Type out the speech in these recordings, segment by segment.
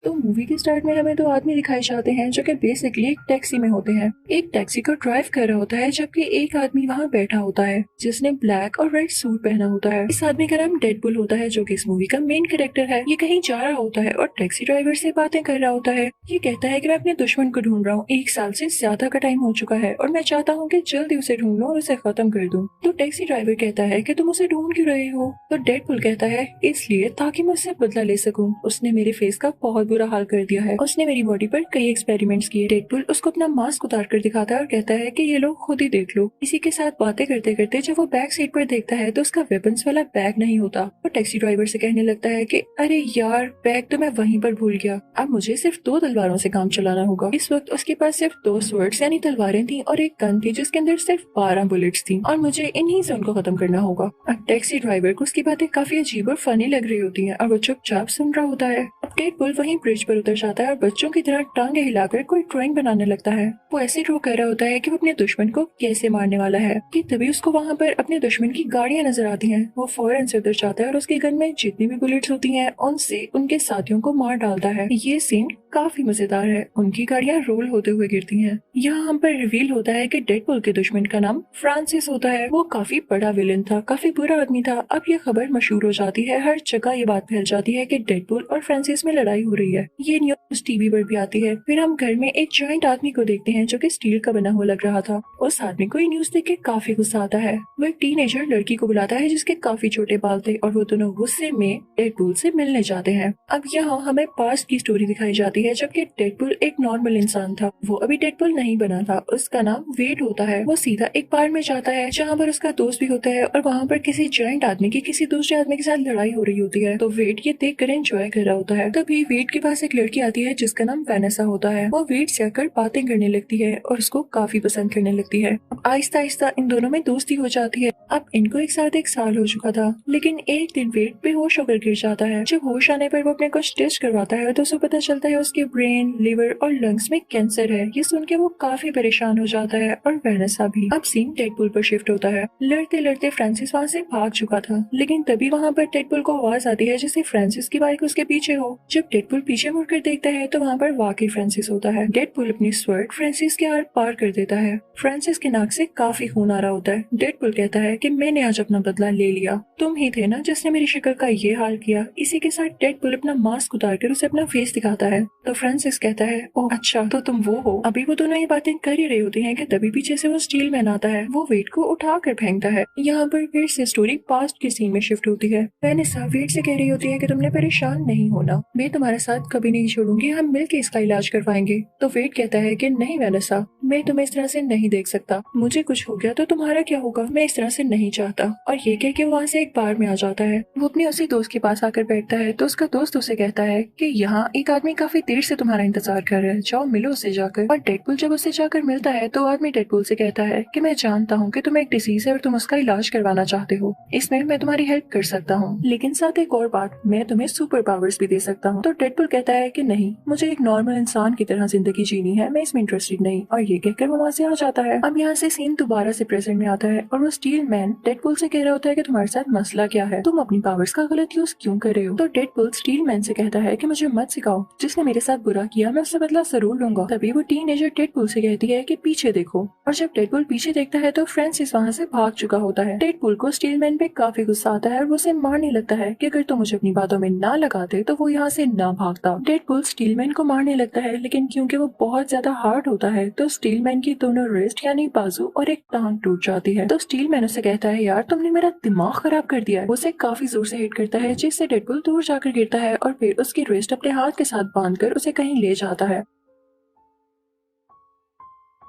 तो मूवी के स्टार्ट में हमें दो आदमी दिखाए जाते हैं जो कि बेसिकली एक टैक्सी में होते हैं। एक टैक्सी को ड्राइव कर रहा होता है जबकि एक आदमी वहाँ बैठा होता है जिसने ब्लैक और रेड सूट पहना होता है। इस आदमी का नाम डेडपुल होता है जो कि इस मूवी का मेन कैरेक्टर है। ये कहीं जा रहा होता है और टैक्सी ड्राइवर से बातें कर रहा होता है। ये कहता है कि मैं अपने दुश्मन को ढूंढ रहा हूँ, 1 साल से ज्यादा का टाइम हो चुका है और मैं चाहता हूँ कि जल्दी उसे ढूंढ लूं और उसे खत्म कर दूं। तो टैक्सी ड्राइवर कहता है कि तुम उसे ढूंढ क्यों रहे हो? तो डेडपुल कहता है इसलिए ताकि मैं उससे बदला ले सकूं। उसने मेरे फेस का बहुत बुरा हाल कर दिया है। उसने मेरी बॉडी पर कई एक्सपेरिमेंट्स किए। डेडपुल उसको अपना मास्क उतार कर दिखाता है और कहता है कि ये लोग खुद ही देख लो। इसी के साथ बातें करते करते जब वो बैक सीट पर देखता है तो उसका वेपन्स वाला बैग नहीं होता। वो टैक्सी ड्राइवर से कहने लगता है कि अरे यार, बैग तो मैं वहीं पर भूल गया। अब मुझे सिर्फ 2 तलवारों से काम चलाना होगा। इस वक्त उसके पास सिर्फ 2 स्वर्ड्स यानी तलवारें थी और एक गन थी जिसके अंदर सिर्फ 12 बुलेट्स थी और मुझे इन्हीं से उनको खत्म करना होगा। अब टैक्सी ड्राइवर को उसकी बातें काफी अजीब और फनी लग रही होती हैं और वो चुपचाप सुन रहा होता है। अब डेडपुल वहीं ब्रिज पर उतर जाता है और बच्चों की तरह टांगे हिलाकर कोई ड्राइंग बनाने लगता है। वो ऐसे ड्रॉ कर रहा होता है कि वो अपने दुश्मन को कैसे मारने वाला है कि तभी उसको वहाँ पर अपने दुश्मन की गाड़ियां नजर आती हैं। वो फौरन से उतर जाता है और उसकी गन में जितनी भी बुलेट्स होती हैं उनसे उनके साथियों को मार डालता है। ये सीन काफी मजेदार है। उनकी गाड़ियां रोल होते हुए गिरती हैं। यहाँ हम पर रिवील होता है कि डेडपुल के दुश्मन का नाम फ्रांसिस होता है। वो काफी बड़ा विलन था, काफी बुरा आदमी था। अब ये खबर मशहूर हो जाती है, हर जगह ये बात फैल जाती है कि डेडपुल और फ्रांसिस में लड़ाई हो रही है। ये न्यूज टीवी पर भी आती है। फिर हम घर में एक जॉइंट आदमी को देखते हैं जो कि स्टील का बना हुआ लग रहा था। उस आदमी को ये न्यूज देख के काफी गुस्सा आता है। वो एक टीनेजर लड़की को बुलाता है जिसके काफी छोटे बाल थे और वो दोनों गुस्से में डेडपुल से मिलने जाते हैं। अब यहाँ हमें पास्ट की स्टोरी दिखाई जाती है जबकि डेडपुल एक नॉर्मल इंसान था। वो अभी डेडपुल नहीं बना था। उसका नाम वेड होता है। वो सीधा एक बार में जाता है जहाँ पर उसका दोस्त भी होता है और वहाँ पर किसी जॉइंट आदमी की किसी दूसरे आदमी के साथ लड़ाई हो रही होती है। तो वेड ये देख कर एंजॉय कर रहा होता है। तभी वेड के पास एक लड़की आती है जिसका नाम वेनेसा होता है। वो वेड से आकर बातें करने लगती है और उसको काफी पसंद करने लगती है। अब आहिस्ता आहिस्ता इन दोनों में दोस्ती हो जाती है। अब इनको एक साथ 1 साल हो चुका था, लेकिन एक दिन वेड बेहोश होकर गिर जाता है। जब होश आने पर वो अपने कुछ टेस्ट करवाता है तो उसे पता चलता है उसके ब्रेन, लिवर और लंग्स में कैंसर है। ये सुन के वो काफी परेशान हो जाता है और वेनेसा भी। अब सीन डेडपुल पर शिफ्ट होता है। लड़ते लड़ते फ्रांसिस वहाँ से भाग चुका था, लेकिन तभी वहाँ पर डेडपुल को आवाज आती है जैसे फ्रांसिस की बाइक उसके पीछे हो। जब डेडपुल पीछे मुड़कर देखता है तो वहाँ पर वाकई फ्रांसिस होता है। डेडपुल अपनी स्वर्ड फ्रांसिस के आर पार कर देता है। फ्रांसिस के नाक से काफी खून आ रहा होता है। डेडपुल कहता है कि मैंने आज अपना बदला ले लिया। तुम ही थे ना जिसने मेरी शक्ल का ये हाल किया। इसी के साथ डेडपुल अपना मास्क उतार कर उसे अपना फेस दिखाता है। तो फ्रांसिस कहता है ओह अच्छा, तो तुम वो हो। अभी वो दोनों ये बातें कर ही रही होती हैं कि तभी पीछे से वो स्टील मैन आता है। वो वेट को उठा कर फेंकता है। यहाँ पर फिर से स्टोरी पास्ट के सीन में शिफ्ट होती है। वेनेसा वेट से कह रही होती है कि तुमने परेशान नहीं होना, मैं तुम्हारे साथ कभी नहीं छोड़ूंगी, हम मिलकर इसका इलाज करवाएंगे। तो वेट कहता है कि नहीं वेनेसा, मैं तुम्हें इस तरह से नहीं देख सकता। मुझे कुछ हो गया तो तुम्हारा क्या होगा, मैं इस तरह से नहीं चाहता। और ये कह के वहाँ से एक बार में आ जाता है। वो अपने उसी दोस्त के पास आकर बैठता है तो उसका दोस्त उसे कहता है कि यहाँ एक आदमी काफी देर से तुम्हारा इंतजार कर रहा है, जाओ मिलो उससे जाकर। और डेडपुल जब उससे जाकर मिलता है तो आदमी डेडपुल से कहता है कि मैं जानता हूँ कि तुम्हें एक डिसीज है और तुम उसका इलाज करवाना चाहते हो, इसमें मैं तुम्हारी हेल्प कर सकता हूँ, लेकिन साथ एक और बात, मैं तुम्हें सुपर पावर्स भी दे सकता हूँ। तो डेडपुल कहता है कि नहीं, मुझे एक नॉर्मल इंसान की तरह जिंदगी जीनी है, मैं इसमें इंटरेस्टेड नहीं। और ये कहकर वो वहाँ से आ जाता है। अब यहाँ से सीन दोबारा से प्रेजेंट में आता है और वो स्टील मैन डेडपुल से कह रहा होता है कि तुम्हारे साथ मसला क्या है, तुम अपनी पावर्स का गलत यूज क्यों कर रहे हो। तो डेडपुल स्टील मैन से कहता है कि मुझे मत सिखाओ, जिसने मेरे साथ बुरा किया मैं उससे बदला जरूर लूंगा। तभी वो टीनेजर डेडपुल से कहती है कि पीछे देखो। और जब डेडपुल पीछे देखता है तो फ्रांसिस वहाँ से भाग चुका होता है। डेडपुल को स्टील मैन पे काफी गुस्सा आता है और वो उसे मारने लगता है कि अगर तुम मुझे अपनी बातों में ना लगाते तो वो यहाँ से ना भागता। डेडपुल स्टील मैन को मारने लगता है, लेकिन क्योंकि वो बहुत ज्यादा हार्ड होता है तो स्टील मैन की दोनों रिस्ट यानी बाजू और एक टांग टूट जाती है। तो स्टील मैन उसे कहता है यार तुमने मेरा दिमाग खराब कर दिया है। उसे काफी जोर से हिट करता है जिससे डेडपुल दूर जाकर गिरता है और फिर उसकी रिस्ट अपने हाथ के साथ बांधकर उसे कहीं ले जाता है।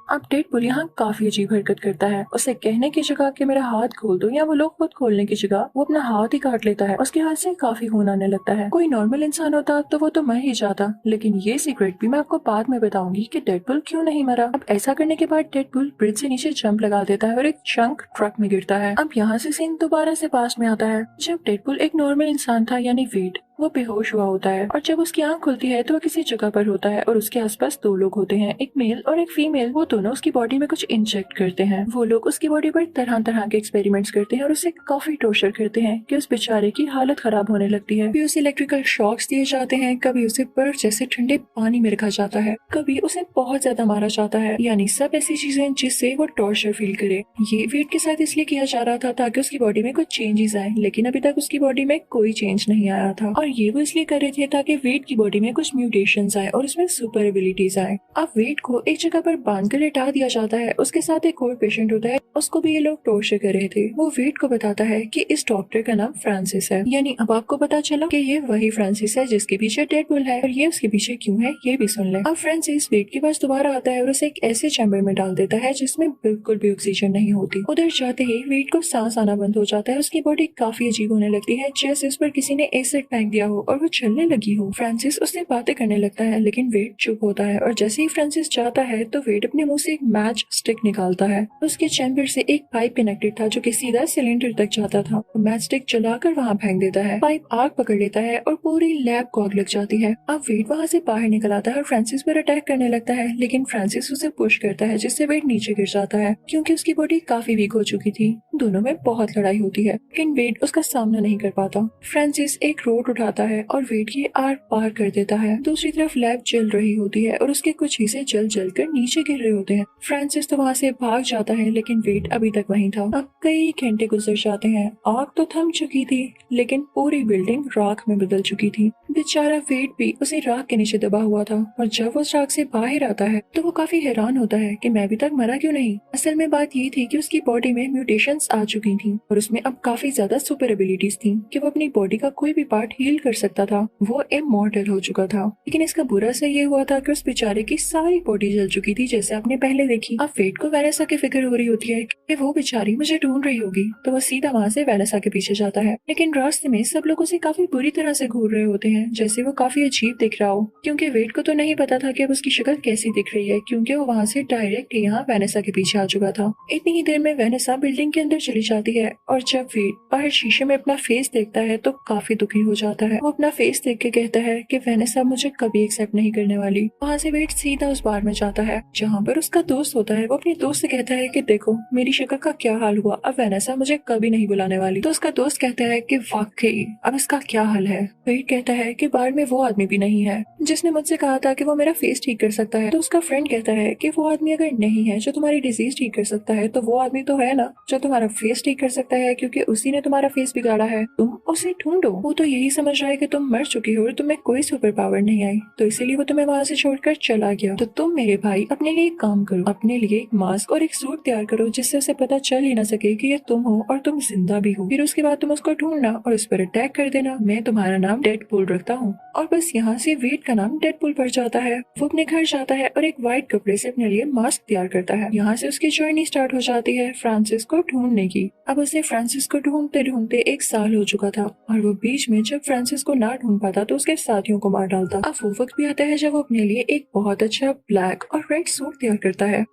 अब डेडपुल यहाँ काफी अजीब हरकत करता है। उसे कहने की जगह कि मेरा हाथ खोल दो या वो लोग खुद खोलने की जगह वो अपना हाथ ही काट लेता है। उसके हाथ से काफी खून आने लगता है। कोई नॉर्मल इंसान होता तो वो तो मर ही जाता, लेकिन ये सीक्रेट भी मैं आपको बाद में बताऊंगी कि डेडपुल क्यों नहीं मरा। अब ऐसा करने के बाद डेडपुल ब्रिज से नीचे जंप लगा देता है और एक चंक ट्रक में गिरता है। अब यहाँ से सीन दोबारा से पास में आता है जब डेडपुल एक नॉर्मल इंसान था यानी वेड। वो बेहोश हुआ होता है और जब उसकी आंख खुलती है तो वो किसी जगह पर होता है और उसके आसपास दो लोग होते हैं, एक मेल और एक फीमेल। वो दोनों उसकी बॉडी में कुछ इंजेक्ट करते हैं। वो लोग उसकी बॉडी पर तरह तरह के एक्सपेरिमेंट्स करते हैं और उसे काफी टॉर्चर करते हैं कि उस बेचारे की हालत खराब होने लगती है। कभी उसे इलेक्ट्रिकल शॉक्स दिए जाते हैं, कभी उसे बर्फ जैसे ठंडे पानी में रखा जाता है, कभी उसे बहुत ज्यादा मारा जाता है, यानी सब ऐसी चीजें जिससे वो टॉर्चर फील करे। ये वेट के साथ इसलिए किया जा रहा था ताकि उसकी बॉडी में कुछ चेंजेस आए, लेकिन अभी तक उसकी बॉडी में कोई चेंज नहीं आया था। और ये वो इसलिए कर रहे थे ताकि वेट की बॉडी में कुछ म्यूटेशंस आए और उसमें सुपर एबिलिटीज आए। अब वेट को एक जगह पर बांध कर लेटा दिया जाता है। उसके साथ एक और पेशेंट होता है, उसको भी ये लोग टॉर्चर कर रहे थे। वो वेट को बताता है कि इस डॉक्टर का नाम फ्रांसिस है। यानी अब आपको पता चला कि ये वही फ्रांसिस है जिसके पीछे डेडपूल है, और ये उसके पीछे क्यों है ये भी सुन ले। अब फ्रांसिस वेट के पास दोबारा आता है और उसे एक ऐसे चैम्बर में डाल देता है जिसमें बिल्कुल भी ऑक्सीजन नहीं होती। उधर जाते ही वेट को सांस आना बंद हो जाता है। उसकी बॉडी काफी अजीब होने लगती है, जैसे उस पर किसी ने एसिड फेंक दिया हो और वो चलने लगी हो। फ्रांसिस उससे बातें करने लगता है, लेकिन वेट चुप होता है। और जैसे ही फ्रांसिस जाता है तो वेट अपने मुंह से एक मैच स्टिक निकालता है। उसके चैम्बर से एक पाइप कनेक्टेड था जो कि सीधा सिलेंडर तक जाता था। मैच स्टिक चलाकर वहाँ फेंक देता है। पाइप आग पकड़ लेता है और पूरी लैब को आग लग जाती है। अब वेट वहाँ से बाहर निकल आता है और फ्रांसिस पर अटैक करने लगता है, लेकिन फ्रांसिस उसे पुश करता है जिससे वेट नीचे गिर जाता है क्योंकि उसकी बॉडी काफी वीक हो चुकी थी। दोनों में बहुत लड़ाई होती है, लेकिन वेट उसका सामना नहीं कर पाता। फ्रांसिस एक रोड उठाता है और वेट की आर पार कर देता है। दूसरी तरफ लैब जल रही होती है और उसके कुछ हिस्से जल जल कर नीचे गिर रहे होते हैं। फ्रांसिस तो वहाँ से भाग जाता है, लेकिन वेट अभी तक वहीं था। अब कई घंटे गुजर जाते हैं। आग तो थम चुकी थी, लेकिन पूरी बिल्डिंग राख में बदल चुकी थी। बेचारा वेट भी उसी राख के नीचे दबा हुआ था, और जब वो उस राख से बाहर आता है तो वो काफी हैरान होता है कि मैं अभी तक मरा क्यों नहीं। असल में बात ये थी कि उसकी बॉडी में म्यूटेशंस आ चुकी थी और उसमें अब काफी ज्यादा सुपर एबिलिटीज थी कि वो अपनी बॉडी का कोई भी पार्ट हील कर सकता था। वो इमॉर्टल हो चुका था। लेकिन इसका बुरा असर ये हुआ था कि उस बेचारे की सारी बॉडी जल चुकी थी, जैसे आपने पहले देखी। अब वेट को वैनेसा की फिक्र हो रही होती है कि वो बेचारी मुझे ढूंढ रही होगी, तो वो सीधा वहाँ से वैनेसा के पीछे जाता है। लेकिन रास्ते में सब लोग उसे काफी बुरी तरह से घूर रहे होते हैं, जैसे वो काफी अजीब दिख रहा हो, क्योंकि वेट को तो नहीं पता था कि अब उसकी शक्ल कैसी दिख रही है, क्योंकि वो वहाँ से डायरेक्ट यहाँ वैनेसा के पीछे आ चुका था। इतनी ही देर में वैनेसा बिल्डिंग के अंदर चली जाती है, और जब वेट बाहर शीशे में अपना फेस देखता है तो काफी दुखी हो जाता है। वो अपना फेस देख के कहता है कि वैनेसा मुझे कभी एक्सेप्ट नहीं करने वाली। वहाँ से वेट सीधा उस बार में जाता है जहाँ पर उसका दोस्त होता है। वो अपने दोस्त से कहता है कि देखो मेरी शक्ल का क्या हाल हुआ, अब वैनेसा मुझे कभी नहीं बुलाने वाली। तो उसका दोस्त कहता है कि वाकई अब इसका क्या हाल है। वेट कहता है कि बार में वो आदमी भी नहीं है जिसने मुझसे कहा था कि वो मेरा फेस ठीक कर सकता है। तो उसका फ्रेंड कहता है कि वो आदमी अगर नहीं है जो तुम्हारी डिजीज ठीक कर सकता है, तो वो आदमी तो है ना जो तुम्हारा फेस ठीक कर सकता है, क्योंकि उसी ने तुम्हारा फेस बिगाड़ा है। तुम उसे ढूंढो। वो तो यही समझ रहा है कि तुम मर चुकी हो और तुम्हें कोई सुपर पावर नहीं आई, तो इसीलिए वो तुम्हें वहाँ से छोड़कर चला गया। तो तुम मेरे भाई अपने लिए एक काम करो, अपने लिए एक मास्क और एक सूट तैयार करो जिससे उसे पता चल ही ना सके कि ये तुम हो और तुम जिंदा भी हो। फिर उसके बाद तुम उसको ढूंढना और उस पर अटैक कर देना। मैं तुम्हारा नाम डेडपूल रखता हूँ। और बस यहाँ से वेट का नाम डेडपूल पड़ जाता है। वो अपने घर जाता है और एक व्हाइट कपड़े से अपने लिए मास्क तैयार करता है। यहाँ से उसकी जर्नी स्टार्ट हो जाती है फ्रांसिस को ढूंढने की। अब उसे फ्रांसिस को ढूंढते ढूंढते 1 साल हो चुका था, और वो बीच में जब फ्रांसिस को ना ढूंढ पाता तो उसके साथियों को मार डालता। अब वो वक्त भी आता है जब वो अपने लिए एक बहुत अच्छा ब्लैक और रेड सूट तैयार करता है।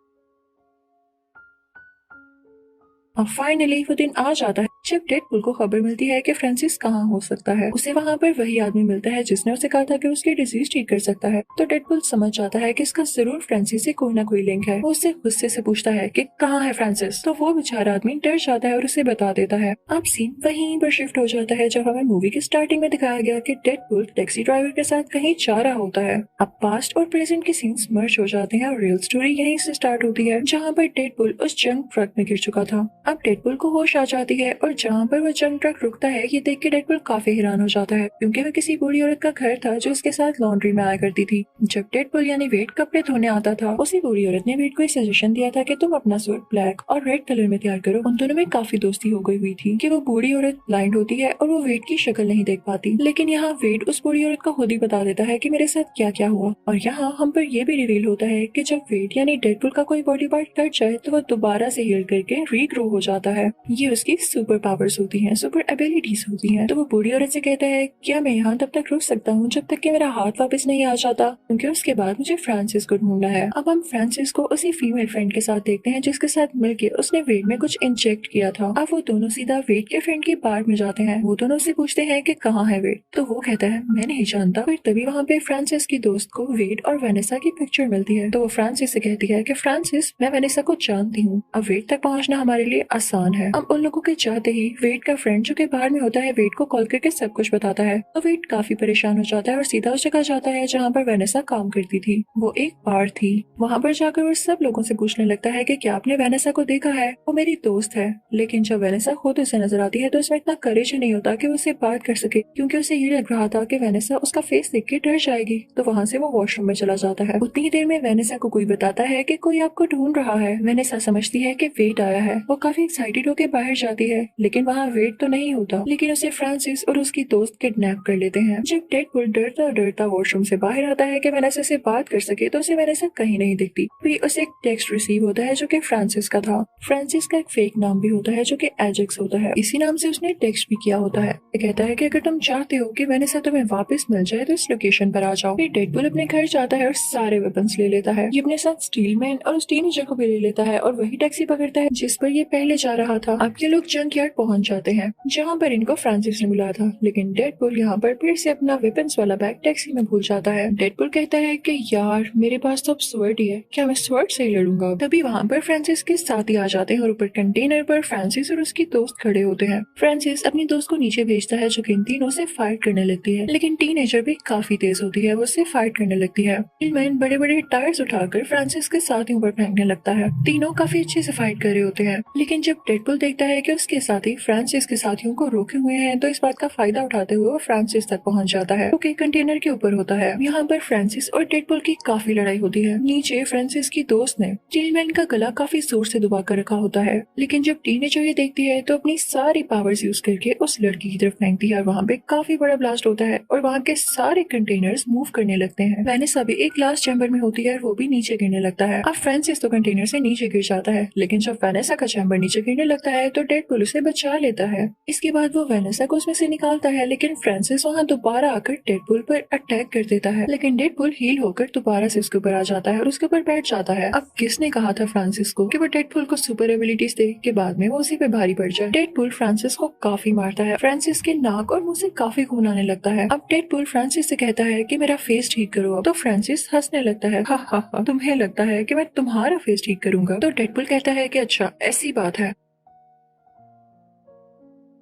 अब फाइनली वो दिन आ जाता है जब डेडपूल को खबर मिलती है कि फ्रांसिस कहाँ हो सकता है। उसे वहाँ पर वही आदमी मिलता है जिसने उसे कहा था कि उसकी डिजीज ठीक कर सकता है। तो डेडपूल समझ जाता है कि इसका जरूर फ्रांसिस से कोई ना कोई लिंक है। वो उससे गुस्से से पूछता है कि कहाँ है फ्रांसिस। तो वो बेचारा आदमी डर जाता है और उसे बता देता है। अब सीन वहीं पर शिफ्ट हो जाता है जब हमें मूवी के स्टार्टिंग में दिखाया गया कि डेडपूल टैक्सी ड्राइवर के साथ कहीं जा रहा होता है। अब पास्ट और प्रेजेंट के सीन्स मर्ज हो जाते हैं और रियल स्टोरी यहीं से स्टार्ट होती है, जहाँ पर डेडपूल उस जंक ट्रक में गिर चुका था। अब डेडपूल को होश आ जाती है, और जहाँ पर वो जंक ट्रक रुकता है ये देख के डेडपूल काफी हैरान हो जाता है, क्योंकि वह किसी बूढ़ी औरत का घर था जो उसके साथ लॉन्ड्री में आया करती थी। जब डेडपूल यानी वेट कपड़े धोने आता था, उसी बूढ़ी औरत ने वेट को सजेशन दिया था कि तुम अपना सूट ब्लैक और रेड कलर में तैयार करो। उन दोनों में काफी दोस्ती हो गई हुई थी कि वो बूढ़ी औरत ब्लाइंड होती है और वो वेट की शक्ल नहीं देख पाती, लेकिन यहाँ वेट उस बूढ़ी औरत को खुद ही बता देता है कि मेरे साथ क्या क्या हुआ। और यहाँ हम पर यह भी रिवील होता है कि जब वेट यानी डेडपूल का कोई बॉडी पार्ट कट जाए तो वो दोबारा से हील करके रीग्रो हो जाता है। ये उसकी सुपर पावर्स होती हैं, सुपर एबिलिटीज होती हैं। तो वो बूढ़ी औरत से कहता है क्या मैं यहाँ तब तक रुक सकता हूँ जब तक कि मेरा हाथ वापस नहीं आ जाता, क्योंकि उसके बाद मुझे फ्रांसिस को ढूंढना है। अब हम फ्रांसिस को उसी फीमेल फ्रेंड के साथ देखते हैं जिसके साथ मिलके उसने वेड में कुछ इंजेक्ट किया था। अब वो दोनों सीधा वेड के फ्रेंड की बार में जाते हैं। वो दोनों से पूछते हैं कि कहाँ है वेड, तो वो कहता है मैं नहीं जानता। फिर तभी वहाँ पे फ्रांसिस की दोस्त को वेड और वेनेसा की पिक्चर मिलती है। तो वो फ्रांसिस से कहती है कि फ्रांसिस मैं वेनेसा को जानती हूँ, अब वेड तक पहुँचना हमारे लिए आसान है। अब उन लोगों के जाते ही वेड का फ्रेंड जो कि बाहर में होता है वेड को कॉल करके सब कुछ बताता है। तो वेड काफी परेशान हो जाता है और सीधा उस जगह जाता है जहाँ पर वेनेसा काम करती थी। वो एक बार थी। वहाँ पर जाकर वो सब लोगों से पूछने लगता है कि क्या आपने वेनेसा को देखा है, वो मेरी दोस्त है। लेकिन जब वेनेसा खुद उसे नजर आती है तो उसमें इतना करेज नहीं होता कि वो उससे बात कर सके, क्योंकि उसे ये लग रहा था कि वेनेसा उसका फेस देख के डर जाएगी। तो वहाँ से वो वॉशरूम में चला जाता है। उतनी ही देर में वेनेसा को कोई बताता है कि कोई आपको ढूंढ रहा है। वेनेसा समझती है कि वेड आया है। वो काफी एक्साइटेड होकर बाहर जाती है, लेकिन वहाँ वेड तो नहीं होता। लेकिन उसे फ्रांसिस और उसकी दोस्त किडनैप कर लेते हैं। जब डेडपूल डरता डरता वॉशरूम से बाहर आता है कि वेनेसा से बात कर सके तो उसे वेनेसा कहीं नहीं दिखती। फिर उसे एक टेक्स्ट रिसीव होता है जो कि फ्रांसिस का था। फ्रांसिस का एक फेक नाम भी होता है जो कि एजेक्स होता है। इसी नाम से उसने टेक्स्ट भी किया होता है। ये कहता है कि अगर तुम चाहते हो कि वेनेसा तुम्हें वापस मिल जाए तो इस लोकेशन पर आ जाओ। फिर डेडपूल अपने घर जाता है और सारे वेपन्स ले लेता है। ये अपने साथ स्टीलमैन और उस टीनेजर को भी ले लेता है और वही टैक्सी पकड़ता है जिस पर ये पहले जा रहा था। अब ये लोग जंक यार्ड पहुंच जाते हैं जहाँ पर इनको फ्रांसिस ने बुलाया था। लेकिन डेडपूल यहाँ पर फिर से अपना वेपन्स वाला बैग टैक्सी में भूल जाता है। डेडपूल कहता है कि यार मेरे पास तो अब स्वर्ड ही है, क्या मैं स्वर्ड से ही लड़ूंगा। तभी वहाँ पर फ्रांसिस के साथी आ जाते हैं और ऊपर कंटेनर पर फ्रांसिस और उसकी दोस्त खड़े होते हैं। फ्रांसिस अपनी दोस्त को नीचे भेजता है जो कि इन तीनों से फाइट करने लगती है, लेकिन टीनेजर भी काफी तेज होती है, वो उससे फाइट करने लगती है। मैन बड़े बड़े टायर्स उठाकर फ्रांसिस के साथियों पर फेंकने लगता है। तीनों काफी अच्छे से फाइट कर रहे होते हैं, लेकिन जब डेडपूल देखता है कि उसके साथी फ्रांसिस के साथियों को रोके हुए हैं तो इस बात का फायदा उठाते हुए वो फ्रांसिस तक पहुंच जाता है, क्योंकि कंटेनर के ऊपर होता है। यहाँ पर फ्रांसिस और डेडपूल की काफी लड़ाई होती है। नीचे फ्रांसिस की दोस्त ने स्टीलमैन का गला काफी जोर से दबा कर रखा होता है, लेकिन जब टीनेजर ये देखती है तो अपनी सारी पावर्स यूज करके उस लड़की की तरफ फेंकती है और वहाँ पे काफी बड़ा ब्लास्ट होता है और वहाँ के सारे कंटेनर्स मूव करने लगते हैं। वेनेसा भी एक ग्लास चैम्बर में होती है और वो भी नीचे गिरने लगता है। अब फ्रांसिस तो कंटेनर से नीचे गिर जाता है, लेकिन जब वेनेसा का चैम्बर नीचे गिरने लगता है तो डेडपूल उसे बचा लेता है। इसके बाद वो वेनेसा को उसमें से निकालता है, लेकिन फ्रांसिस वहाँ दोबारा आकर डेडपूल पर अटैक कर देता है। लेकिन डेडपूल हील होकर दोबारा से उसके ऊपर आ जाता है और उसके ऊपर बैठ जाता है। अब किसने कहा था फ्रांसिस को कि वो डेडपूल को सुपर एबिलिटीज दे के बाद में वो उसी पे भारी पड़ जाए। डेडपूल फ्रांसिस को काफी मारता है। फ्रांसिस के नाक और मुंह से काफी खून आने लगता है। अब डेडपूल फ्रांसिस से कहता है कि मेरा फेस ठीक करो। तो फ्रांसिस हंसने लगता है, हा हा हा, तुम्हें लगता है कि मैं तुम्हारा फेस ठीक करूंगा? तो डेडपूल कहता है कि अच्छा ऐसी बात है।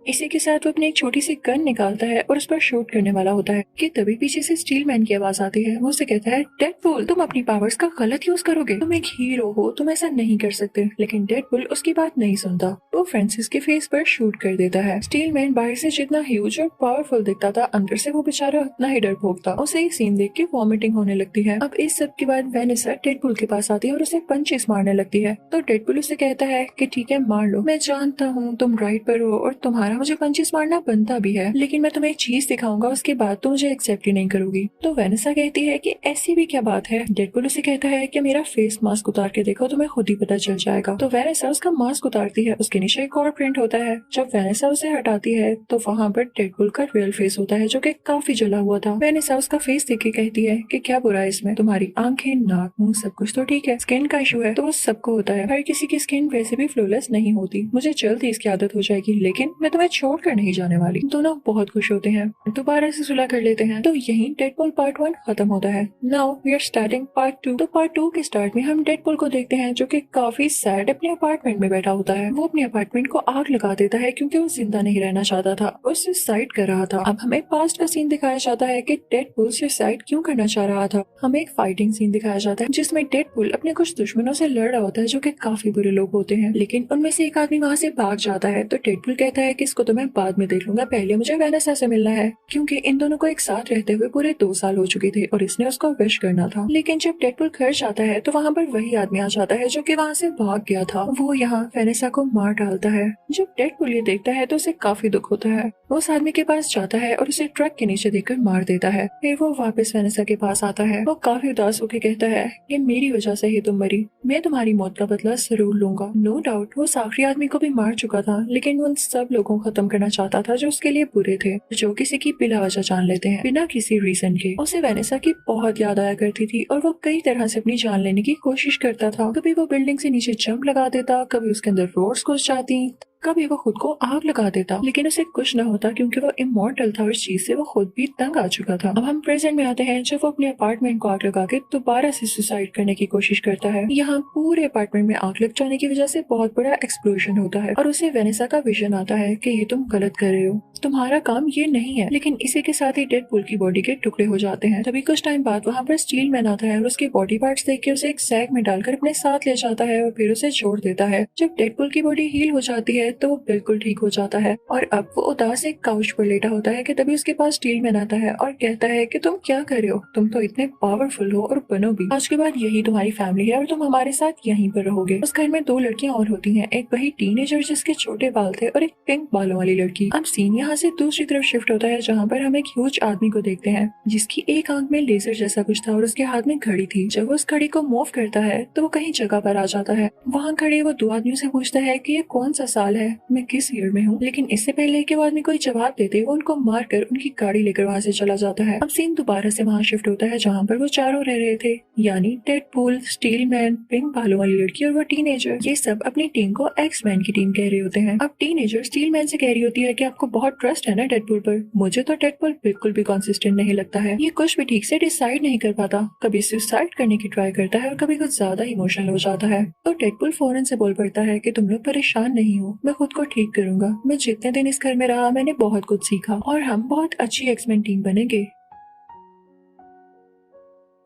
इसी के साथ वो अपनी एक छोटी सी गन निकालता है और उस पर शूट करने वाला होता है कि तभी पीछे से स्टील मैन की आवाज आती है। वो उसे कहता है डेडपूल तुम अपनी पावर्स का गलत यूज करोगे, तुम एक हीरो हो, तुम ऐसा नहीं कर सकते। लेकिन डेडपूल उसकी बात नहीं सुनता, वो फ्रांसिस के फेस पर शूट कर देता है। स्टील मैन बाहर से जितना ह्यूज और पावरफुल दिखता था, अंदर से वो बेचारा उतना ही डरपोक था। उसे ये सीन देख के वॉमिटिंग होने लगती है। अब इस सब के बाद वेनेसा डेडपूल के पास आती है और उसे पंचेस मारने लगती है। तो डेडपूल उसे कहता है कि ठीक है मार लो, मैं जानता हूँ तुम राइट पर हो और तुम्हारा मुझे पंचेस मारना बनता भी है, लेकिन मैं तुम्हें एक चीज दिखाऊंगा, उसके बाद तुम मुझे एक्सेप्ट ही नहीं करोगी। तो वेनेसा कहती है कि ऐसी भी क्या बात है। डेडपूल उसे कहता है कि मेरा फेस मास्क उतार के देखो, तुम्हें खुद ही पता चल जाएगा। तो वेनेसा उसका मास्क उतारती है, उसके नीचे एक और प्रिंट होता है। जब वेनेसा उसे हटाती है तो वहाँ पर डेडपूल का रियल फेस होता है जो कि काफी जला हुआ था। वेनेसा उसका फेस देख के कहती है कि क्या बुरा है इसमें, तुम्हारी आंखें नाक मुंह सब कुछ तो ठीक है, स्किन का इशू है तो वो सबको होता है, हर किसी की स्किन वैसे भी फ्लॉलेस नहीं होती, मुझे जल्द ही इसकी आदत हो जाएगी, लेकिन मैं तुम्हें छोड़कर नहीं जाने वाली। दोनों बहुत खुश होते हैं, दोबारा से सुलह कर लेते हैं। तो यही डेडपूल पार्ट 1 खत्म होता है। Now we are starting part 2। तो पार्ट 2 के स्टार्ट में हम डेडपूल को देखते हैं जो कि काफी सैड अपने अपार्टमेंट में बैठा होता है। वो अपने अपार्टमेंट को आग लगा देता है क्योंकि वो जिंदा नहीं रहना चाहता था, वो सुसाइड कर रहा था। अब हमें पास्ट का सीन दिखाया जाता है कि डेडपूल सुसाइड क्यों करना चाह रहा था। हमें एक फाइटिंग सीन दिखाया जाता है जिसमें डेडपूल अपने कुछ दुश्मनों से लड़ रहा होता है जो कि काफी बुरे लोग होते हैं, लेकिन उनमें से एक आदमी वहाँ से भाग जाता है। तो डेडपूल कहता है कि इसको तो मैं बाद में देख लूंगा, पहले मुझे वेनेसा से मिलना है, क्योंकि इन दोनों को एक साथ रहते हुए पूरे 2 साल हो चुके थे और इसने उसको विश करना था। लेकिन जब डेडपुल घर जाता है तो वहाँ पर वही आदमी आ जाता है जो कि वहाँ से भाग गया था। वो यहाँ वेनेसा को मार डालता है। जब डेडपुल ये देखता है तो उसे काफी दुख होता है। वो उस आदमी के पास जाता है और उसे ट्रक के नीचे देखकर मार देता है। फिर वो वापस वेनेसा के पास आता है। वो काफी उदास होकर कहता है, ये मेरी वजह से ही तुम मरी, मैं तुम्हारी मौत का बदला जरूर लूंगा। नो डाउट वो उस आखिरी आदमी को भी मार चुका था, लेकिन वो उन सब लोगों को खत्म करना चाहता था जो उसके लिए बुरे थे, जो किसी की बिला वजह जान लेते हैं बिना किसी रीजन के। उसे वेनेसा की बहुत याद आया करती थी और वो कई तरह से अपनी जान लेने की कोशिश करता था। कभी वो बिल्डिंग से नीचे जंप लगा देता, कभी उसके अंदर रोड्स घुस जाती, कभी वो खुद को आग लगा देता, लेकिन उसे कुछ न होता क्योंकि वो इमॉर्टल था और इस चीज से वो खुद भी तंग आ चुका था। अब हम प्रेजेंट में आते हैं, जब वो अपने अपार्टमेंट को आग लगा के दोबारा से सुसाइड करने की कोशिश करता है। यहाँ पूरे अपार्टमेंट में आग लग जाने की वजह से बहुत बड़ा एक्सप्लोजन होता है और उसे वेनेसा का विजन आता है कि ये तुम गलत कर रहे हो, तुम्हारा काम ये नहीं है। लेकिन इसी के साथ ही डेडपुल की बॉडी के टुकड़े हो जाते हैं। तभी कुछ टाइम बाद वहाँ पर स्टील मैन आता है और उसके बॉडी पार्ट्स देख के उसे एक सैक में डालकर अपने साथ ले जाता है और फिर उसे छोड़ देता है। जब डेडपुल की बॉडी हील हो जाती है तो वो बिल्कुल ठीक हो जाता है और अब वो उदास एक काउच पर लेटा होता है कि तभी उसके पास स्टील मैन आता है और कहता है कि तुम क्या कर रहे हो, तुम तो इतने पावरफुल हो और बनो भी। आज के बाद यही तुम्हारी फैमिली है और तुम हमारे साथ यहीं पर रहोगे। उस घर में 2 लड़कियां और होती हैं, एक वही टीनेजर जिसके छोटे बाल थे और एक पिंक बालों वाली लड़की। अब सीन यहाँ से दूसरी तरफ शिफ्ट होता है जहाँ पर हम एक ह्यूज आदमी को देखते हैं जिसकी एक आंख में लेजर जैसा कुछ था और उसके हाथ में घड़ी थी। जब वो उस घड़ी को मूव करता है तो वो कहीं जगह पर आ जाता है। वहाँ खड़े वो 2 आदमियों से पूछता है कि ये कौन सा साल है, मैं किस ईयर में हूँ। लेकिन इससे पहले कि वो आदमी कोई जवाब देते वो उनको मारकर उनकी गाड़ी लेकर वहाँ से चला जाता है। अब सीन दोबारा से वहाँ शिफ्ट होता है जहाँ पर वो चारों रह रहे थे, यानी डेडपुल, स्टील मैन, पिंक बालों वाली लड़की और वो टीनेजर। ये सब अपनी टीम को एक्स मैन की टीम कह रहे होते हैं। अब टीनेजर स्टील मैन से कह रही होती है कि आपको बहुत ट्रस्ट है ना डेडपुल पर, मुझे तो डेडपुल बिल्कुल भी कंसिस्टेंट नहीं लगता है, ये कुछ भी ठीक से डिसाइड नहीं कर पाता, कभी सुसाइड करने की ट्राई करता है और कभी कुछ ज्यादा इमोशनल हो जाता है। तो डेडपुल फौरन से बोल पड़ता है कि तुम लोग परेशान नहीं हो, मैं खुद को ठीक करूंगा, मैं जितने दिन इस घर में रहा मैंने बहुत कुछ सीखा और हम बहुत अच्छी एक्समैन टीम बनेंगे।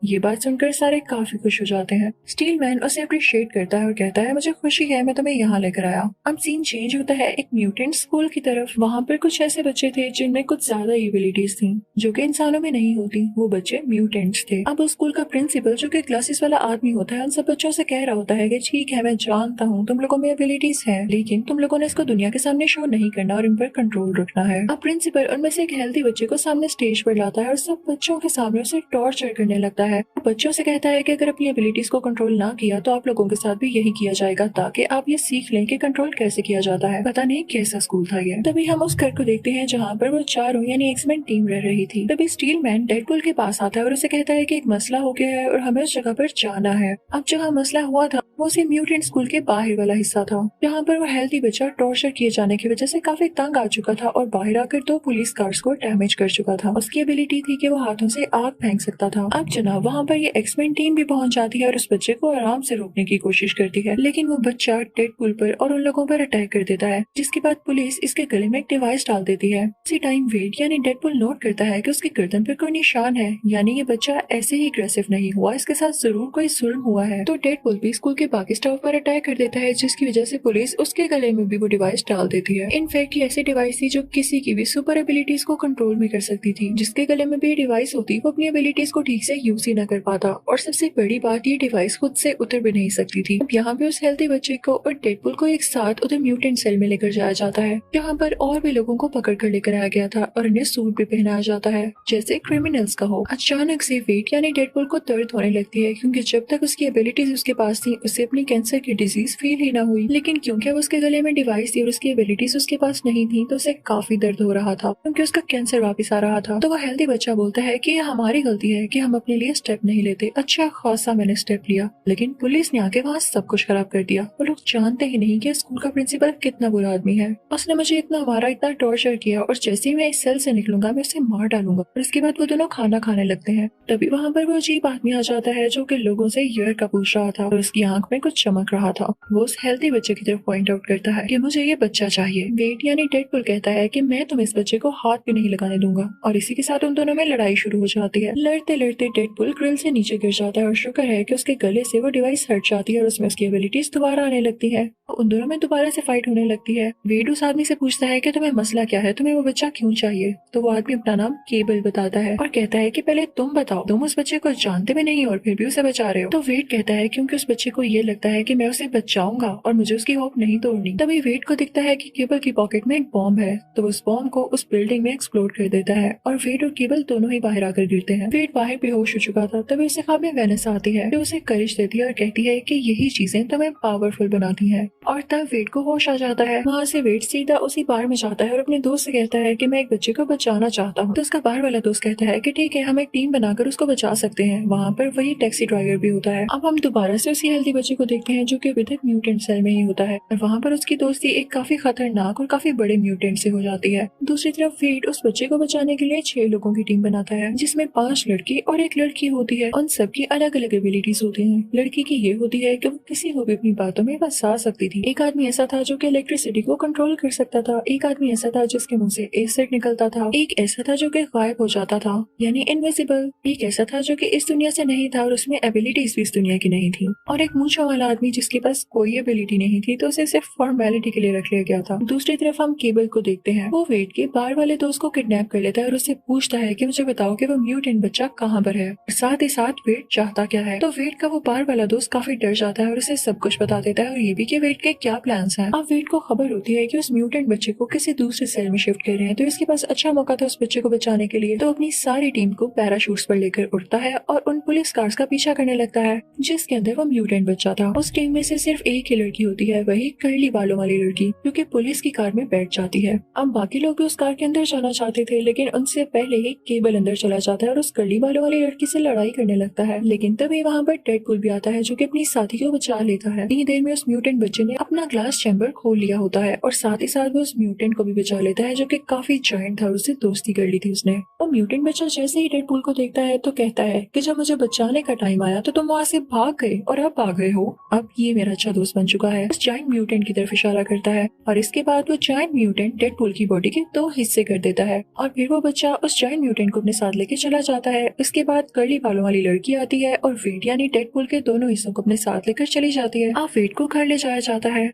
ये बात सुनकर सारे काफी खुश हो जाते हैं। स्टील मैन उसे अप्रिशिएट करता है और कहता है मुझे खुशी है मैं तुम्हें यहाँ लेकर आया। अब सीन चेंज होता है एक म्यूटेंट स्कूल की तरफ। वहाँ पर कुछ ऐसे बच्चे थे जिनमें कुछ ज्यादा एबिलिटीज थी जो कि इंसानों में नहीं होती, वो बच्चे म्यूटेंट्स थे। अब उस स्कूल का प्रिंसिपल जो कि ग्लासेस वाला आदमी होता है उन सब बच्चों से कह रहा होता है कि ठीक है मैं जानता हूँ तुम लोगों में एबिलिटीज है, लेकिन तुम लोगों ने इसको दुनिया के सामने शो नहीं करना और इन पर कंट्रोल रखना है। अब प्रिंसिपल उनमें से एक हेल्दी बच्चे को सामने स्टेज पर लाता है और सब बच्चों के सामने उसे टॉर्चर करने लगता है। बच्चों से कहता है कि अगर अपनी एबिलिटीज को कंट्रोल ना किया तो आप लोगों के साथ भी यही किया जाएगा ताकि आप ये सीख लें कि कंट्रोल कैसे किया जाता है। पता नहीं कैसा स्कूल था ये। तभी हम उस घर को देखते हैं जहाँ पर वो चारों यानी एक्समैन टीम रह रही थी। तभी स्टील मैन डेडपुल के पास आता है और उसे कहता है कि एक मसला हो गया है और हमें उस जगह पर जाना है। अब जहाँ मसला हुआ था वो उसी म्यूटेंट स्कूल के बाहर वाला हिस्सा था जहाँ पर वो हेल्दी बच्चा टॉर्चर किए जाने की वजह से काफी तंग आ चुका था और बाहर आकर 2 पुलिस कार्स को डैमेज कर चुका था। उसकी एबिलिटी थी कि वो हाथों से आग फेंक सकता था। अब जनाब वहाँ पर ये एक्समैन टीम भी पहुंच जाती है और उस बच्चे को आराम से रोकने की कोशिश करती है, लेकिन वो बच्चा डेडपुल पर और उन लोगों पर अटैक कर देता है, जिसके बाद पुलिस इसके गले में एक डिवाइस डाल देती है। उसी टाइम वेड यानी डेडपुल नोट करता है कि उसकी गर्दन पर कोई निशान है, यानी ये बच्चा ऐसे ही अग्रेसिव नहीं हुआ, इसके साथ जरूर कोई जुल्म हुआ है। तो डेडपुल भी स्कूल के बाकी स्टाफ पर अटैक कर देता है, जिसकी वजह से पुलिस उसके गले में भी वो डिवाइस डाल देती है। इनफैक्ट ये ऐसी डिवाइस थी जो किसी की भी सुपर एबिलिटीज को कंट्रोल में कर सकती थी। जिसके गले में भी डिवाइस होती वो अपनी एबिलिटीज को ठीक से यूज ही न कर पाता, और सबसे बड़ी बात ये डिवाइस खुद से उतर भी नहीं सकती थी। अब यहाँ पे उस हेल्दी बच्चे को और डेडपुल को एक साथ उधर म्यूटेंट सेल में लेकर जाया जाता है, जहाँ पर और भी लोगों को पकड़ कर लेकर आया गया था और उन्हें सूट भी पहनाया जाता है जैसे क्रिमिनल्स का हो। अचानक से वेट यानी डेडपुल को दर्द होने लगती है, क्योंकि जब तक उसकी एबिलिटीज उसके पास थी उसे अपनी कैंसर की डिजीज फील ही ना हुई, लेकिन क्योंकि उसके गले में डिवाइस थी और उसकी एबिलिटीज उसके पास नहीं थी तो उसे काफी दर्द हो रहा था क्योंकि उसका कैंसर वापस आ रहा था। तो वह हेल्दी बच्चा बोलता है कि यह हमारी गलती है कि हम अपने लिए स्टेप नहीं लेते। अच्छा खासा मैंने स्टेप लिया, लेकिन पुलिस ने आके वहाँ सब कुछ खराब कर दिया। वो लोग जानते ही नहीं कि स्कूल का प्रिंसिपल कितना बुरा आदमी है। उसने मुझे इतना मारा, इतना टॉर्चर किया, और जैसे ही मैं इस सेल से निकलूंगा मैं उसे मार डालूंगा। और इसके बाद वो दोनों खाना खाने लगते हैं। तभी वहाँ पर वो अजीब आदमी आ जाता है जो कि लोगों से ईयर का पूछ रहा था और उसकी आंख में कुछ चमक रहा था। वो उस हेल्थी बच्चे की तरफ पॉइंट आउट करता है कि मुझे ये बच्चा चाहिए। वेड यानी डेडपुल कहता है कि मैं तुम इस बच्चे को हाथ भी नहीं लगाने दूंगा, और इसी के साथ उन दोनों में लड़ाई शुरू हो जाती है। लड़ते लड़ते डेडपुल ग्रिल से नीचे गिर जाता है और शुक्र है कि उसके गले से वो डिवाइस हट जाती है और उसमें उसकी एबिलिटीज दोबारा आने लगती है। उन दोनों में दोबारा से फाइट होने लगती है। वेड उस आदमी से पूछता है कि तुम्हें मसला क्या है, तुम्हें वो बच्चा क्यों चाहिए। तो वो आदमी अपना नाम केबल बताता है और कहता है कि पहले तुम बताओ, तुम उस बच्चे को जानते भी नहीं और फिर भी उसे बचा रहे हो। तो वेड कहता है क्योंकि उस बच्चे को ये लगता है कि मैं उसे बचाऊंगा और मुझे उसकी होप नहीं तोड़नी। तभी वेड को दिखता है कि केबल की पॉकेट में एक बॉम्ब है, तो उस बॉम्ब को उस बिल्डिंग में एक्सप्लोड कर देता है और वेड और केबल दोनों ही बाहर आकर गिरते हैं। वेड बाहर बेहोश हो चुका था। तभी उसे ख्वाब में वेनिस आती है जो उसे करिश देती है और कहती है कि यही चीजें तुम्हें पावरफुल बनाती हैं। और तब वेड को होश आ जाता है। वहाँ से वेड सीधा उसी बार में जाता है और अपने दोस्त से कहता है कि मैं एक बच्चे को बचाना चाहता हूँ। तो उसका बार वाला दोस्त कहता है कि ठीक है, हम एक टीम बनाकर उसको बचा सकते हैं। वहाँ पर वही टैक्सी ड्राइवर भी होता है। अब हम दोबारा से उसी हेल्दी बच्चे को देखते हैं जो कि अभी तक म्यूटेंट सेल में ही होता है, और वहाँ पर उसकी दोस्ती एक काफी खतरनाक और काफी बड़े म्यूटेंट से हो जाती है। दूसरी तरफ वेड उस बच्चे को बचाने के लिए 6 लोगों की टीम बनाता है, जिसमें 5 लड़की और एक लड़की होती है। उन सबकी अलग अलग एबिलिटीज होती हैं। लड़की की ये होती है कि वो किसी को भी अपनी बातों में फंसा सकती थी। एक आदमी ऐसा था जो कि इलेक्ट्रिसिटी को कंट्रोल कर सकता था। एक आदमी ऐसा था जिसके मुंह से एसिड निकलता था। एक ऐसा था जो कि गायब हो जाता था, यानी इनविजिबल। एक ऐसा था जो कि इस दुनिया से नहीं था और उसमें एबिलिटीज भी इस दुनिया की नहीं थी। और एक मूंछों वाला आदमी जिसके पास कोई एबिलिटी नहीं थी, तो उसे सिर्फ फॉर्मेलिटी के लिए रख लिया गया था। दूसरी तरफ हम केबल को देखते हैं। वो वेड के बार वाले दोस्त को किडनैप कर लेता है और उससे पूछता है कि मुझे बताओ कि वो म्यूटेंट बच्चा कहाँ पर है, और साथ ही साथ वेड चाहता क्या है। तो वेड का वो बार वाला दोस्त काफी डर जाता है और उसे सब कुछ बता देता है, और ये भी कि वेड के क्या प्लान्स हैं। अब वेड को खबर होती है कि उस म्यूटेंट बच्चे को किसी दूसरे सेल में शिफ्ट कर रहे हैं, तो इसके पास अच्छा मौका था उस बच्चे को बचाने के लिए। तो अपनी सारी टीम को पैराशूट्स पर लेकर उड़ता है और उन पुलिस कार्स का पीछा करने लगता है जिसके अंदर वो म्यूटेंट बच्चा था। उस टीम में से सिर्फ एक ही लड़की होती है, वही कर्ली बालों वाली लड़की, जो कि पुलिस की कार में बैठ जाती है। अब बाकी लोग भी उस कार के अंदर जाना चाहते थे, लेकिन उनसे पहले ही केबल अंदर चला जाता है और उस कर्ली बालों वाली लड़की से लड़ाई करने लगता है। लेकिन तभी वहाँ पर डेडपुल भी आता है जो कि अपनी साथी को बचा लेता है। इतनी देर में उस म्यूटेंट बच्चे ने अपना ग्लास चैम्बर खोल लिया होता है और साथ ही साथ वो उस म्यूटेंट को भी बचा लेता है जो कि काफी जायंट था और उससे दोस्ती कर ली थी उसने। वो म्यूटेंट बच्चा जैसे ही डेडपुल को देखता है तो कहता है कि जब मुझे बचाने का टाइम आया तो तुम वहाँ से भाग गए और अब आ गए हो। अब ये मेरा अच्छा दोस्त बन चुका है। उस जायंट म्यूटेंट की तरफ इशारा करता है और इसके बाद वो जायंट म्यूटेंट डेडपुल की बॉडी के 2 हिस्से कर देता है और फिर वो बच्चा उस जायंट म्यूटेंट को अपने साथ लेके चला जाता है। इसके बाद कर्ली बालों वाली लड़की आती है और वेड यानी डेडपुल के दोनों हिस्सों को अपने साथ लेकर चली जाती है। अब वेड को घर ले जाया जाता है।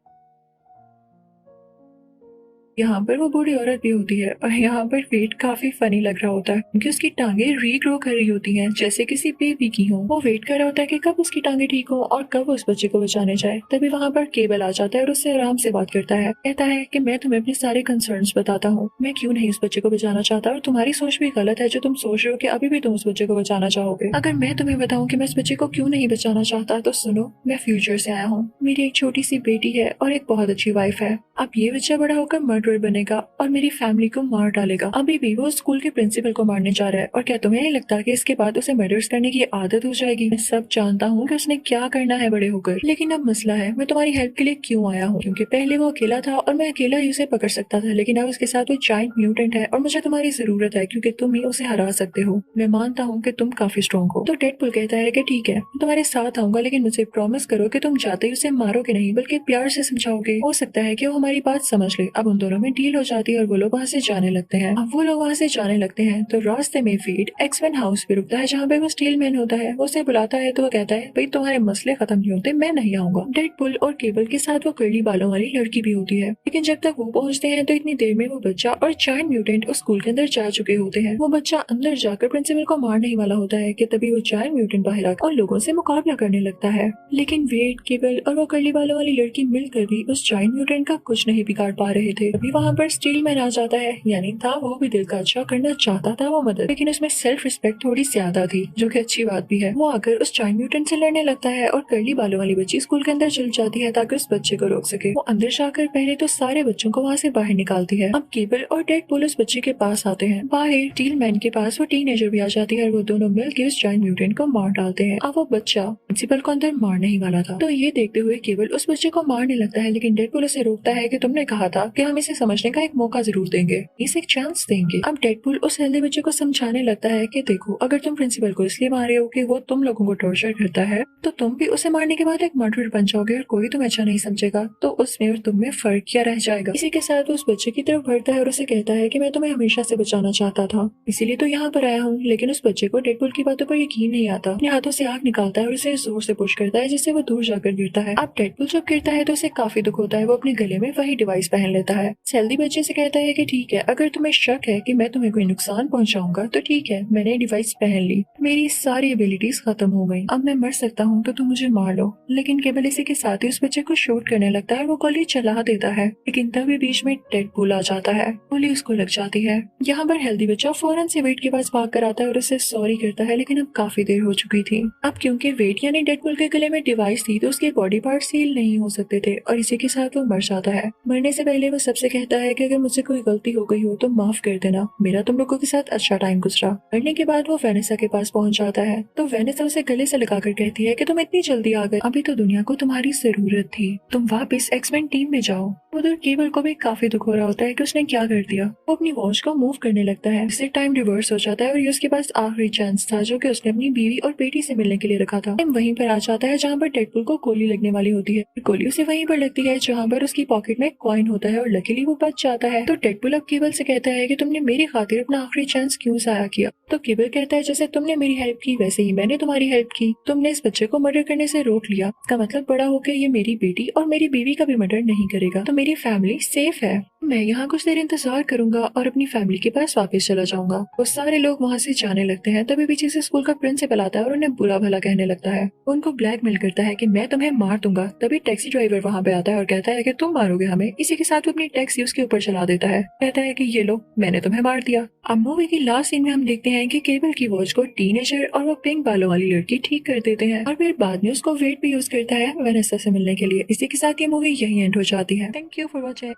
यहाँ पर वो बूढ़ी औरत भी होती है और यहाँ पर वेट काफी फनी लग रहा होता है क्योंकि उसकी टांगे रीग्रो कर रही होती हैं जैसे किसी बेबी की हो। वो वेट कर रहा होता है कि कब उसकी टांगे ठीक हो और कब वो उस बच्चे को बचाने जाए। तभी वहाँ पर केबल आ जाता है और उससे आराम से बात करता है। कहता है कि मैं तुम्हें अपने सारे कंसर्न्स बताता हूँ, मैं क्यों नहीं उस बच्चे को बचाना चाहता, और तुम्हारी सोच भी गलत है जो तुम सोच रहे हो कि अभी भी तुम उस बच्चे को बचाना चाहोगे। अगर मैं तुम्हें बताऊँ कि मैं इस बच्चे को क्यों नहीं बचाना चाहता तो सुनो, मैं फ्यूचर से आया हूँ, मेरी एक छोटी सी बेटी है और एक बहुत अच्छी वाइफ है। अब ये बच्चा बड़ा होकर मर्डरर बनेगा और मेरी फैमिली को मार डालेगा। अभी भी वो स्कूल के प्रिंसिपल को मारने जा रहा है और क्या तुम्हें नहीं लगता कि इसके बाद उसे मर्डर्स करने की आदत हो जाएगी। मैं सब जानता हूँ कि उसने क्या करना है बड़े होकर, लेकिन अब मसला है मैं तुम्हारी हेल्प के लिए क्यों आया हूँ, क्योंकि पहले वो अकेला था और मैं अकेला ही उसे पकड़ सकता था, लेकिन अब उसके साथ वो जायंट म्यूटेंट है और मुझे तुम्हारी जरूरत है क्योंकि तुम ही उसे हरा सकते हो। मैं मानता हूँ कि तुम काफी स्ट्रॉन्ग हो। तो डेडपुल कहता है कि ठीक है, मैं तुम्हारे साथ आऊंगा, लेकिन मुझे प्रॉमिस करो कि तुम जाते ही उसे मारोगे नहीं बल्कि प्यार से समझाओगे। हो सकता है कि वो हमारी बात समझ ले। अब उन दोनों में डील हो जाती है और वो लोग वहाँ से जाने लगते हैं। अब वो लोग वहाँ से जाने लगते हैं तो रास्ते में वेड एक्समैन हाउस पे रुकता है जहाँ पे वो स्टील मैन होता है। वो उसे बुलाता है तो वो कहता है भाई तुम्हारे मसले खत्म नहीं होते, मैं नहीं आऊंगा। डेडपुल और केबल के साथ वो कर्ली बालों वाली लड़की भी होती है, लेकिन जब तक वो पहुँचते हैं तो इतनी देर में वो बच्चा और जायंट म्यूटेंट उस स्कूल के अंदर जा चुके होते हैं। वो बच्चा अंदर जाकर प्रिंसिपल को मारने ही वाला होता है कि तभी वो जायंट म्यूटेंट बाहर आकर और लोगों से मुकाबला करने लगता है, लेकिन वेड, केबल और वो कर्ली बालों वाली लड़की मिलकर भी उस जायंट म्यूटेंट का कुछ नहीं बिगाड़ पा रहे थे। अभी वहाँ पर स्टील मैन आ जाता है, यानी था वो भी दिल का अच्छा करना चाहता था वो मदद, लेकिन उसमें सेल्फ रिस्पेक्ट थोड़ी ज्यादा थी, जो कि अच्छी बात भी है। वो आकर उस जायंट म्यूटेंट से लड़ने लगता है और कर्ली बालों वाली बच्ची स्कूल के अंदर चल जाती है ताकि उस बच्चे को रोक सके। वो अंदर जाकर पहले तो सारे बच्चों को वहाँ से बाहर निकालती है। अब केबल और डेडपुल उस बच्चे के पास आते हैं। बाहर स्टील मैन के पास वो टीनेजर भी आ जाती है और वो दोनों मिलकर उस जायंट म्यूटेंट को मार डालते हैं। अब वो बच्चा प्रिंसिपल को अंदर मारने ही वाला था। तो ये देखते हुए केवल उस बच्चे को मारने लगता है, लेकिन डेडपुल उसे रोकता है कि तुमने कहा था कि हम इसे समझने का एक मौका जरूर देंगे, इसे एक चांस देंगे। अब डेडपुल उस हेल्दी बच्चे को समझाने लगता है कि देखो, अगर तुम प्रिंसिपल को इसलिए मार रहे हो कि वो तुम लोगों को टॉर्चर करता है, तो तुम भी उसे मारने के बाद एक मर्डरर बन जाओगे और कोई तुम्हें अच्छा नहीं समझेगा। तो उसमें और तुम में फर्क क्या रह जाएगा। इसी के साथ उस बच्चे की तरफ बढ़ता है और उसे कहता है कि मैं तुम्हें हमेशा से बचाना चाहता था, इसीलिए तो यहाँ पर आया हूँ। लेकिन उस बच्चे को डेडपुल की बातों पर यकीन नहीं आता। अपने हाथों से आग निकालता है और उसे जोर से पुश करता है, जिससे वो दूर जाकर गिरता है। अब डेडपुल जब गिरता है तो उसे काफी दुख होता है। वो अपने गले में वही डिवाइस पहन लेता है। हेल्दी बच्चे से कहता है कि ठीक है, अगर तुम्हें शक है कि मैं तुम्हें कोई नुकसान पहुंचाऊंगा तो ठीक है, मैंने डिवाइस पहन ली, मेरी सारी एबिलिटीज खत्म हो गई, अब मैं मर सकता हूँ, तो तुम मुझे मार लो। लेकिन केवल इसी के साथ ही उस बच्चे को शूट करने लगता है। वो गोली चला देता है, लेकिन तभी बीच में डेडपुल आ जाता है। गोली उसको लग जाती है। यहाँ पर हेल्दी बच्चा फौरन से वेट के पास भाग कर आता है और उसे सॉरी करता है, लेकिन अब काफी देर हो चुकी थी। अब क्योंकि वेट यानी डेडपुल के गले में डिवाइस थी, तो उसके बॉडी पार्ट सील नहीं हो सकते थे और इसी के साथ वो मर जाता है। मरने से पहले वो सबसे कहता है कि अगर मुझसे कोई गलती हो गई हो तो माफ कर देना, मेरा तुम लोगों के साथ अच्छा टाइम गुजरा। मरने के बाद वो वेनेसा के पास पहुंच जाता है, तो वेनेसा उसे गले से लगाकर कहती है कि तुम इतनी जल्दी आ गए, अभी तो दुनिया को तुम्हारी जरूरत थी, तुम वापस एक्समैन टीम में जाओ। उधर केबल को भी काफी दुख हो रहा होता है कि उसने क्या कर दिया। वो अपनी वॉच को मूव करने लगता है, इससे टाइम रिवर्स हो जाता है और ये उसके पास आखिरी चांस था जो कि उसने अपनी बीवी और बेटी से मिलने के लिए रखा था। टाइम वहीं पर आ जाता है जहाँ पर डेडपुल को गोली लगने वाली होती है। गोली उसे वहीं पर लगती है जहाँ पर उसकी पॉकेट में कॉइन होता है और लकीली वो बच जाता है। तो डेडपुल अब केबल से कहता है कि तुमने मेरी खातिर अपना आखिरी चांस क्यों जाया किया। तो केबल कहता है जैसे तुमने मेरी हेल्प की वैसे ही मैंने तुम्हारी हेल्प की, तुमने इस बच्चे को मर्डर करने से रोक लिया, इसका मतलब बड़ा होकर ये मेरी बेटी और मेरी बीवी का भी मर्डर नहीं करेगा, तो मेरी फैमिली सेफ है। मैं यहाँ कुछ देर इंतजार करूंगा और अपनी फैमिली के पास वापस चला जाऊंगा। वो सारे लोग वहाँ से जाने लगते हैं। तभी पीछे से स्कूल का प्रिंसिपल आता है और उन्हें बुरा भला कहने लगता है। वो उनको ब्लैकमेल करता है कि मैं तुम्हें मार दूंगा। तभी टैक्सी ड्राइवर वहाँ पे आता है और कहता है कि तुम मारोगे हमें। इसी के साथ वो अपनी टैक्सी उसके ऊपर चला देता है, कहता है कि ये लो, मैंने तुम्हें मार दिया। अब मूवी की लास्ट सीन में हम देखते हैं कि केबल की वॉच को टीनेजर और वो पिंक बालों वाली लड़की ठीक कर देते हैं और फिर बाद में उसको वेट भी यूज करता है वेनेसा से मिलने के लिए। इसी के साथ ये मूवी यही एंड हो जाती है। Thank you for watching.